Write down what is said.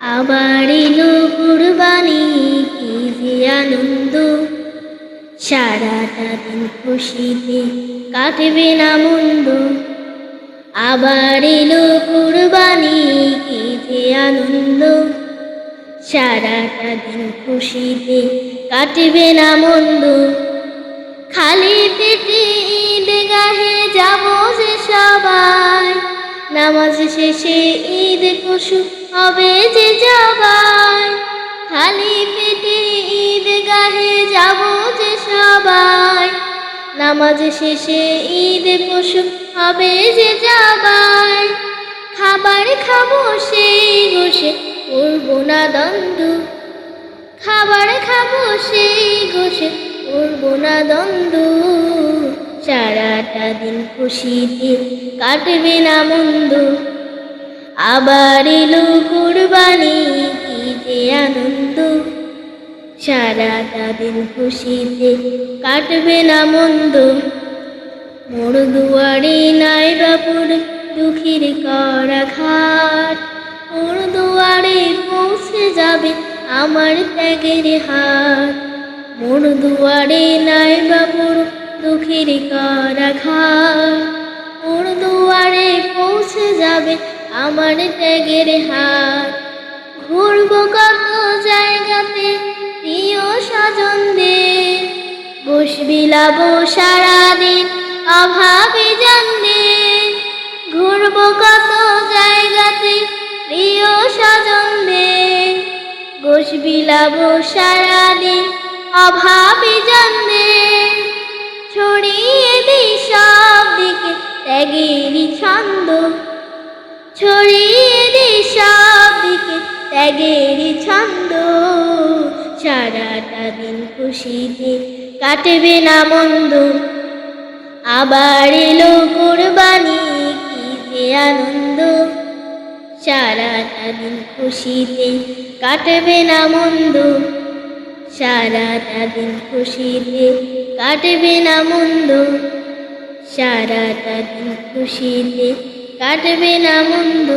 আবার এলো কুরবানি, কি যে আনন্দ, সারাটা দিন খুশিতে কাটবে না মন্দ। আবার এলো কুরবানি, কি যে আনন্দ, সারাটা দিন খুশিতে কাটবে না মন্দ। খালি পেটে ঈদগাহে যাব যে সবাই, নামাজ শেষে ঈদ পশু হবে যে জবাই। খালি পেটে ঈদগাহে যাব যে সবাই, নামাজ শেষে ঈদ পশু হবে যে জবাই। খাবার খাবো সেই গোশে করব না দ্বন্দ্ব, খাবার খাবো সেই গোশে করব না দ্বন্দ্ব। সারাটা দিন খুশিতে কাটবে না মন্দ। আবার এলো কুরবানি, কি যে আনন্দ, সারাটা দিন খুশিতে কাটবে না মন্দ। মোর দুয়ারে নাই বাপুর দুঃখীর করা ঘাট, মোর দুয়ারে পৌঁছে যাবে আমার ত্যাগের হাত। মোর দুয়ারে নাই বাপুর দুঃখীর করা ঘাট, মোর দুয়ারে পৌঁছে যাবে আমার ত্যাগের হাত। ঘুরব কত জায়গাতে প্রিয় স্বজনদের, গোশ বিলাবো সারাদিন অভাবে জানলে। ঘুরব কত জায়গাতে প্রিয় স্বজনদের, গোশ বিলাবো সারাদিন অভাবে জানলে। ছড়িয়ে দিই সব দিকে ত্যাগেরই ছন্দ, ছড়িয়ে দিই সব দিকে ত্যাগেরই ছন্দ। সারাটা দিন খুশিতে কাটবে না মন্দ। আবার এলো কুরবানি, কি যে আনন্দ, সারাটা দিন খুশিতে কাটবে না মন্দ। সারাটা দিন খুশিতে কাটবে না মন্দ, সারাটা দিন খুশিতে কাটবে না মন্দ।